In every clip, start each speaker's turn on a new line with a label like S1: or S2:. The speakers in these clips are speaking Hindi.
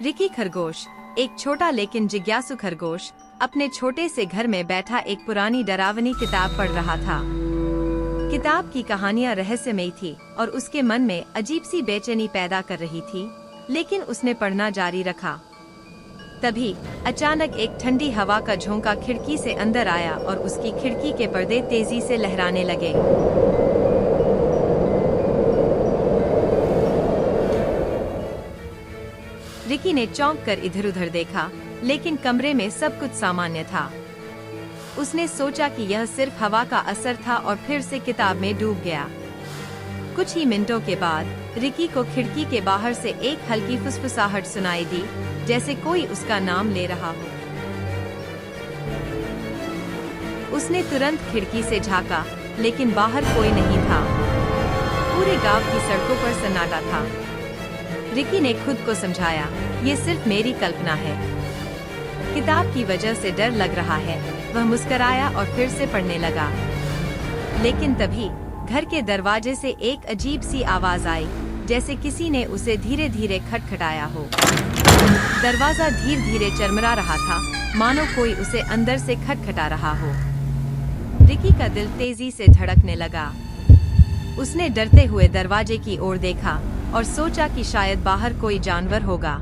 S1: रिकी खरगोश, एक छोटा लेकिन जिज्ञासु खरगोश, अपने छोटे से घर में बैठा एक पुरानी डरावनी किताब पढ़ रहा था। किताब की कहानियां रहस्यमयी थी और उसके मन में अजीब सी बेचैनी पैदा कर रही थी, लेकिन उसने पढ़ना जारी रखा। तभी अचानक एक ठंडी हवा का झोंका खिड़की से अंदर आया और उसकी खिड़की के पर्दे तेजी से लहराने लगे। रिकी ने चौंक कर इधर उधर देखा, लेकिन कमरे में सब कुछ सामान्य था। उसने सोचा कि यह सिर्फ हवा का असर था और फिर से किताब में डूब गया। कुछ ही मिनटों के बाद रिकी को खिड़की के बाहर से एक हल्की फुसफुसाहट सुनाई दी, जैसे कोई उसका नाम ले रहा हो। उसने तुरंत खिड़की से झांका, लेकिन बाहर कोई नहीं था। पूरे गांव की सड़कों पर सन्नाटा था। रिकी ने खुद को समझाया, ये सिर्फ मेरी कल्पना है। किताब की वजह से डर लग रहा है। वह मुस्कराया और फिर से पढ़ने लगा। लेकिन तभी घर के दरवाजे से एक अजीब सी आवाज आई, जैसे किसी ने उसे धीरे धीरे खटखटाया हो। दरवाजा धीरे धीरे चरमरा रहा था, मानो कोई उसे अंदर से खटखटा रहा हो। रिकी का दिल तेजी से धड़कने लगा। उसने डरते हुए दरवाजे की ओर देखा और सोचा कि शायद बाहर कोई जानवर होगा।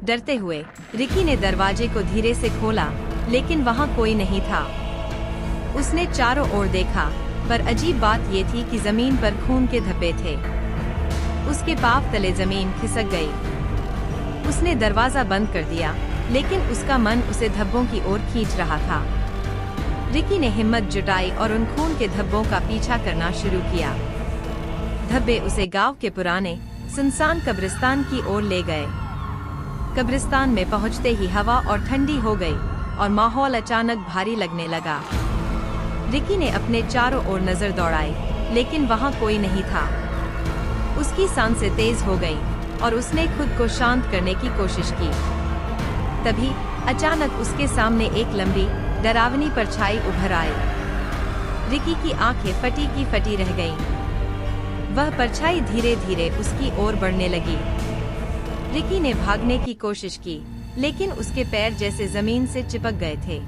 S1: डरते हुए रिकी ने दरवाजे को धीरे से खोला, लेकिन वहां कोई नहीं था। उसने चारों ओर देखा, पर अजीब बात ये थी कि जमीन पर खून के धब्बे थे। उसके पांव तले जमीन खिसक गई। उसने दरवाजा बंद कर दिया, लेकिन उसका मन उसे धब्बों की ओर खींच रहा था। रिकी ने हिम्मत जुटाई और उन खून के धब्बों का पीछा करना शुरू किया। धब्बे उसे गांव के पुराने सुनसान कब्रिस्तान की ओर ले गए। कब्रिस्तान में पहुंचते ही हवा और ठंडी हो गई और माहौल अचानक भारी लगने लगा। रिकी ने अपने चारों ओर नजर दौड़ाई, लेकिन वहां कोई नहीं था। उसकी सांसें तेज हो गईं और उसने खुद को शांत करने की कोशिश की। तभी अचानक उसके सामने एक लंबी डरावनी परछाई उभर आई। रिकी की आंखें फटी की फटी रह गईं। वह परछाई धीरे धीरे उसकी ओर बढ़ने लगी। रिकी ने भागने की कोशिश की, लेकिन उसके पैर जैसे जमीन से चिपक गए थे।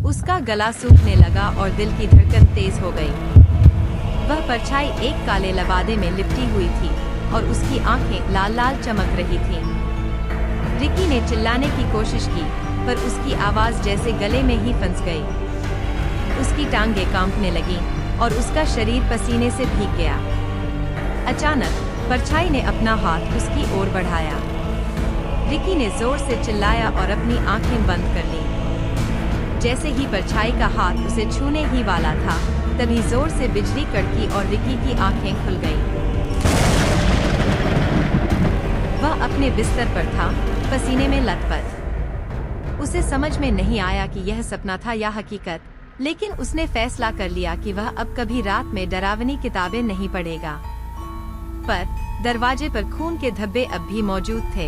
S1: उसका गला सूखने लगा और दिल की धड़कन तेज हो गई। वह परछाई एक काले लबादे में लिपटी हुई थी और उसकी आंखें लाल लाल चमक रही थीं। रिकी ने चिल्लाने की कोशिश की, पर उसकी आवाज जैसे गले में ही फंस गई। उसकी टांगें कांपने लगीं और उसका शरीर पसीने से भीग गया। अचानक परछाई ने अपना हाथ उसकी ओर बढ़ाया। रिकी ने जोर से चिल्लाया और अपनी आंखें बंद कर लीं। जैसे ही परछाई का हाथ उसे छूने ही वाला था, तभी जोर से बिजली कड़की और रिकी की आंखें खुल गईं। वह अपने बिस्तर पर था, पसीने में लथपथ। उसे समझ में नहीं आया कि यह सपना था या हकीकत, लेकिन उसने फैसला कर लिया कि वह अब कभी रात में डरावनी किताबें नहीं पढ़ेगा। पर दरवाजे पर खून के धब्बे अब भी मौजूद थे।